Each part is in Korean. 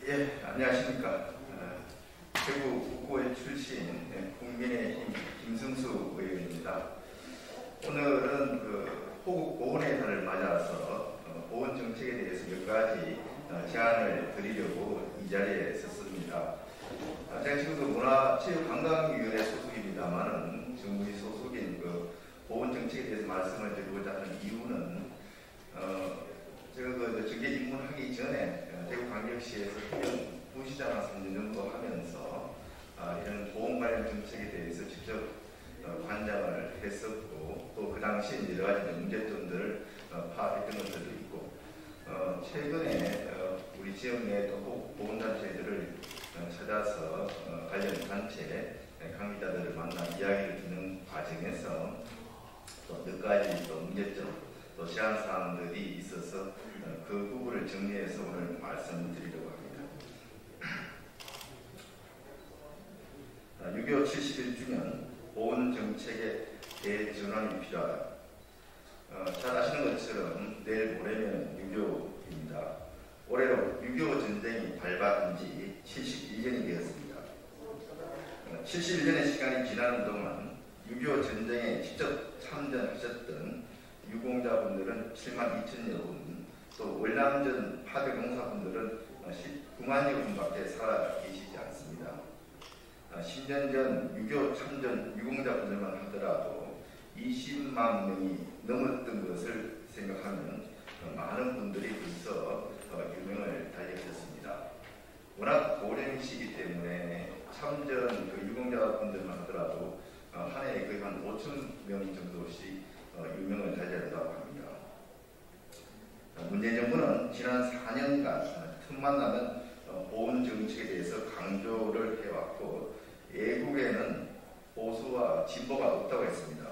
예, 안녕하십니까. 대구 북구의 출신 국민의힘 김승수 의원입니다. 오늘은 호국 보훈의 달을 맞아서 보훈 정책에 대해서 몇 가지 제안을 드리려고 이 자리에 섰습니다. 제가 지금도 문화체육관광위원회 소속입니다만은 정부의 소속인 보훈 정책에 대해서 말씀을 드리고자 하는 이유는 제가 정계 입문하기 전에 대구광역시에서 행정 부시장을 3년 정도 하면서 이런 보험 관련 정책에 대해서 직접 관장을 했었고, 또 그 당시에 여러 가지 문제점들을 파악했던 것들도 있고, 최근에 우리 지역 내 또 보험단체들을 찾아서 관련 단체 강의자들을 만나 이야기를 듣는 과정에서 또 몇 가지 또 문제점, 또 제안사항들이 있어서 그 부분을 정리해서 오늘 말씀드리려고 합니다. 6.25 71주년 보훈정책의 대전환이 필요하다. 잘 아시는 것처럼 내일 모레면 6.25입니다. 올해로 6.25 전쟁이 발발한 지 71년이 되었습니다. 71년의 시간이 지나는 동안 6.25 전쟁에 직접 참전하셨던 유공자분들은 7만 2천여 분, 또 월남전 파병공사분들은 19만여 분밖에 살아 계시지 않습니다. 10년 전 6.25 참전 유공자분들만 하더라도 20만 명이 넘었던 것을 생각하면 많은 분들이 벌써 유명을 달리하셨습니다. 워낙 고령이시기 때문에 참전 유공자분들만 하더라도 한 해에 거의 한 5천 명 정도씩 유명을 달리한다고 합니다. 문재인 정부는 지난 4년간 틈만 나면 보훈 정책에 대해서 강조를 해왔고, 애국에는 보수와 진보가 없다고 했습니다.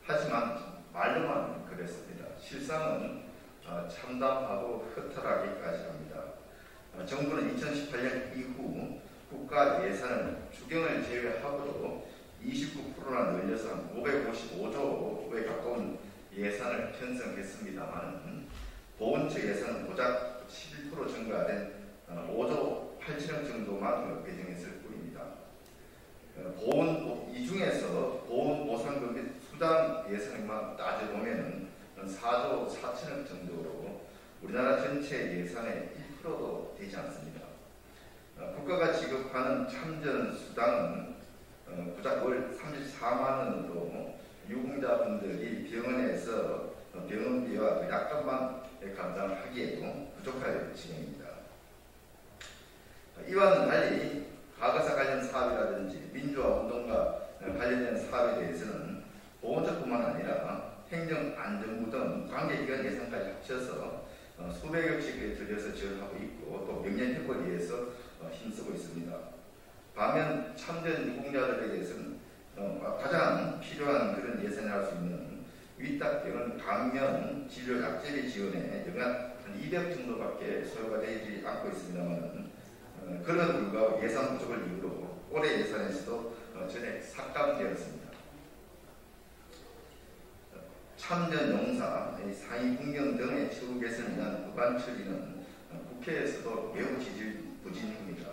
하지만 말로만 그랬습니다. 실상은 참담하고 허탈하기까지 합니다. 정부는 2018년 이후 국가 예산을 추경을 제외하고도 29%나 늘려서 한 555조에 가까운 예산을 편성했습니다만, 보훈처 예산은 고작 11% 증가된 5조 8천억 정도만 배정했을 뿐입니다. 이 중에서 보훈 보상금 및 수당 예산만 따져보면 4조 4천억 정도로 우리나라 전체 예산의 1%도 되지 않습니다. 국가가 지급하는 참전 수당은 고작 월 34만 원으로 유공자분들이 병원에서 병원비와 약값만 감당하기에도 부족할 지경입니다. 이와는 달리 과거사 관련 사업이라든지 민주화 운동과 관련된 사업에 대해서는 보훈처뿐만 아니라 행정안전부 등 관계기관 예산까지 합쳐서 수백억씩 들여서 지원하고 있고, 또 명예회복을 위해서 힘쓰고 있습니다. 반면 참전 유공자들에 대해서는 가장 필요한 그런 예산을 할 수 있는 위탁병원 감면 진료 약제비 지원에 연간 한 200 정도밖에 소요가 되지 않고 있습니다만, 그런 불구하고 예산 부족을 이유로 올해 예산에서도 전액 삭감되었습니다. 참전 용사, 상위 군경 등의 처우 개선을 위한 법안 처리는 국회에서도 매우 지지부진합니다.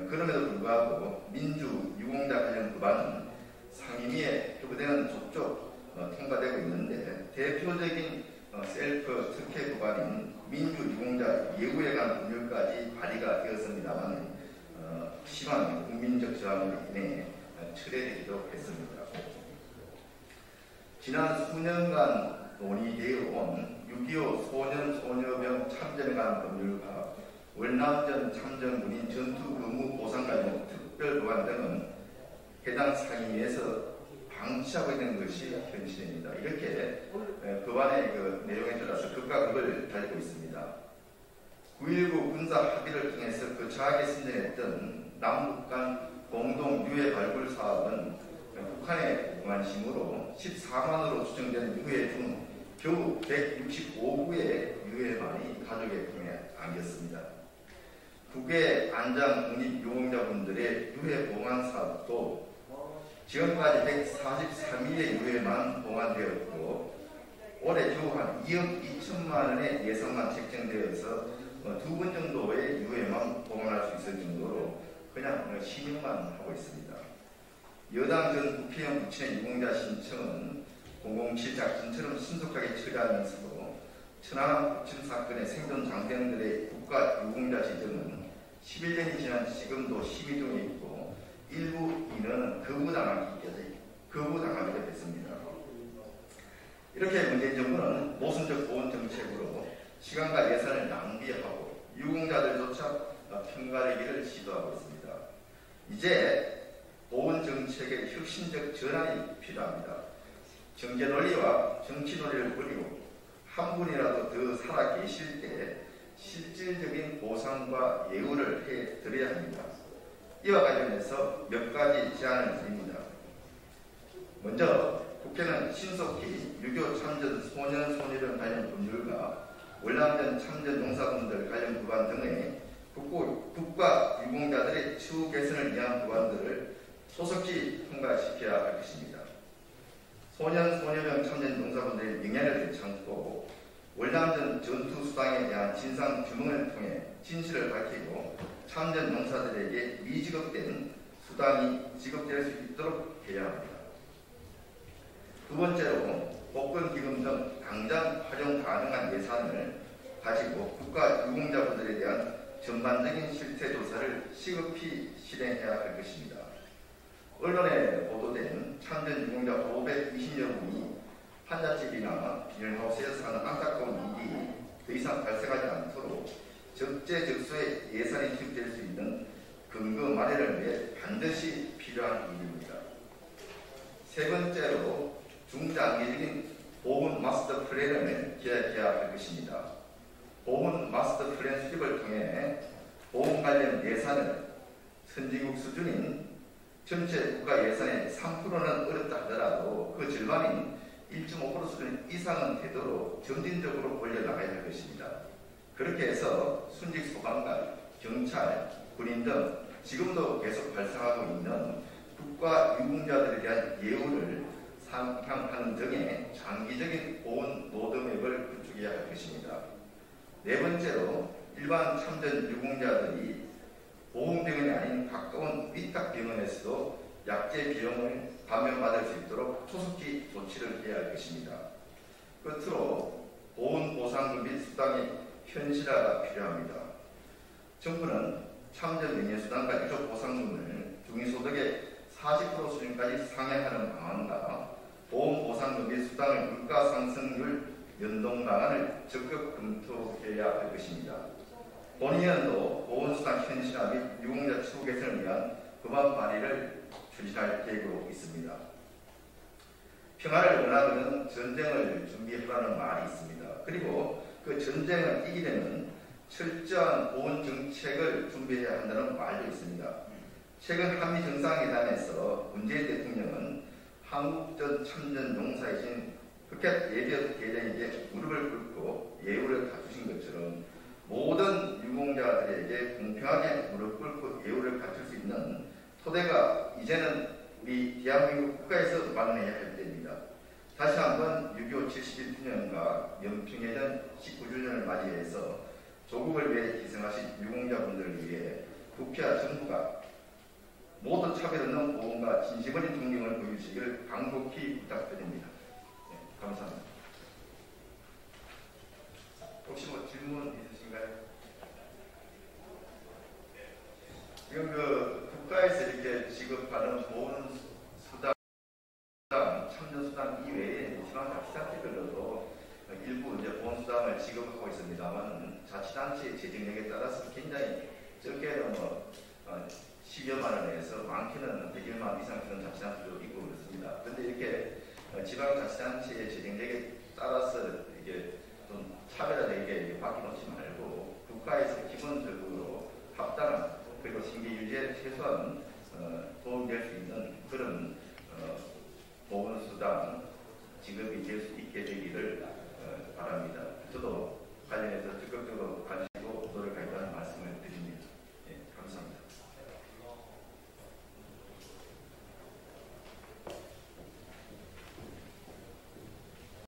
그럼에도 불구하고 민주 유공자 관련 법안은 상임위에 표부되는 족족 통과되고 있는데, 대표적인 셀프 특혜 법안인 민주 유공자 예우에 관한 법률까지 발의가 되었습니다만 심한 국민적 저항으로 인해 철회되기도 했습니다. 지난 수년간 논의되어 온 6.25 소년 소녀병 참전에 관한 법률과 월남전 참전 군인 전투 근무 보상 관련 특별 법안 등은 해당 상임위에서 방치하고 있는 것이 현실입니다. 이렇게 법안의 내용에 따라서 극과 극을 달리고 있습니다. 9.19 군사 합의를 통해서 거창하게 선정했던 남북 간 공동 유해 발굴 사업은 북한의 무관심으로 14만으로 추정되는 유해 중 겨우 165구의 유해만이 가족의 품에 안겼습니다. 국외 안장 독립 유공자분들의 유해 봉안 사업도 지금까지 143일의 유해만 봉안되었고, 올해 겨우 한 2억 2천만 원의 예산만 책정되어서 2번 정도의 유해만 봉안 있습니다. 여당 전 국회의원 부친의 유공자 신청은 007 작전처럼 신속하게 처리하면서도 천안함 부침 사건의 생존 장병들의 국가 유공자 지정은 11년이 지난 지금도 심의 중에 있고 일부 인원은 거부당하게 됐습니다. 이렇게 문재인 정부는 모순적 보훈 정책으로 시간과 예산을 낭비하고 유공자들조차 편가르기를 시도하고 있습니다. 이제 보훈 정책의 혁신적 전환이 필요합니다. 경제 논리와 정치 논리를 버리고 한 분이라도 더 살아 계실 때 실질적인 보상과 예우를 해드려야 합니다. 이와 관련해서 몇 가지 제안을 드립니다. 먼저 국회는 신속히 유교 참전 소년 소녀령 관련 법률과 월남전 참전 용사분들 관련 법안 등의 국가 유공자들의 처우 개선을 위한 법안들을 소속히 통과시켜야 할 것입니다. 소년 소녀령 참전 용사분들의 명예를 되찾고 월남전 전투수당에 대한 진상 규명을 통해 진실을 밝히고 참전 용사들에게 미지급된 수당이 지급될 수 있도록 해야 합니다. 두 번째로 복권기금 등 당장 활용 가능한 예산을 가지고 국가 유공자분들에 대한 전반적인 실태 조사를 시급히 실행해야 할 것입니다. 언론에 보도된 참전 유공자 520여 분이 환자집이나 비닐하우스에서 사는 안타까운 일이 더 이상 발생하지 않도록 적재적소에 예산이 투입될 수 있는 근거 마련을 위해 반드시 필요한 일입니다. 세 번째로 중장기적인 보훈 마스터 플랜을 기획해야 할 것입니다. 보훈 마스터 플랜 수립을 통해 보훈 관련 예산을 선진국 수준인 전체 국가 예산의 3%는 어렵다 하더라도 그 절반인 1.5% 수준 이상은 되도록 점진적으로 올려나가야 할 것입니다. 그렇게 해서 순직 소방관, 경찰, 군인 등 지금도 계속 발생하고 있는 국가 유공자들에 대한 예우를 상향하는 등의 장기적인 보훈 로드맵을 구축해야 할 것입니다. 네 번째로 일반 참전 유공자들이 보훈병원이 아닌 가까운 위탁병원에서도 약제 비용을 감면받을 수 있도록 초속히 조치를 해야 할 것입니다. 끝으로 보훈보상금 및 수당의 현실화가 필요합니다. 정부는 참전 명예수당과 유족보상금을 중위소득의 40% 수준까지 상향하는 방안과 보험보상금 및 수당의 물가상승률 연동 방안을 적극 검토해야 할 것입니다. 본의원도 보훈수당 현실화 및 유공자 처우 개선을 위한 법안 발의를 추진할 계획으로 있습니다. 평화를 원하는 전쟁을 준비하라는 말이 있습니다. 그리고 그 전쟁을 이기려면 철저한 보훈 정책을 준비해야 한다는 말도 있습니다. 최근 한미 정상회담에서 문재인 대통령은 한국전 참전 용사이신 흑해 예비역 대령에게 무릎을 꿇고 예우를 갖추신 것처럼 모든 유공자들에게 공평하게 무릎 꿇고 예우를 갖출 수 있는 토대가 이제는 우리 대한민국 국가에서 마련해야 할 때입니다. 다시 한번 6.25 71주년과 연평해전 19주년을 맞이해서 조국을 위해 희생하신 유공자분들을 위해 국회와 정부가 모든 차별 없는 보험과 진심 어린 존경을 보여주시기를 간곡히 부탁드립니다. 네, 감사합니다. 혹시 뭐 질문 있으신가요? 지금 그 국가에서 이렇게 지급하는 보훈수당, 참전수당 이외에 지방자치단체별로도 일부 이제 보훈수당을 지급하고 있습니다만 자치단체의 재정력에 따라서 굉장히 적게는 10여만 원에서 많게는 100여만 원 이상 주는 자치단체도 있고 그렇습니다. 그런데 이렇게 지방자치단체의 재정력에 따라서 이게 좀 차별화되게 바뀌놓지 말고 국가에서 기본적으로 합당한 그리고 생계 유지에 최소한 도움될 수 있는 그런 보훈수당 지급이 될 수 있게 되기를 바랍니다. 저도 관련해서 적극적으로 관심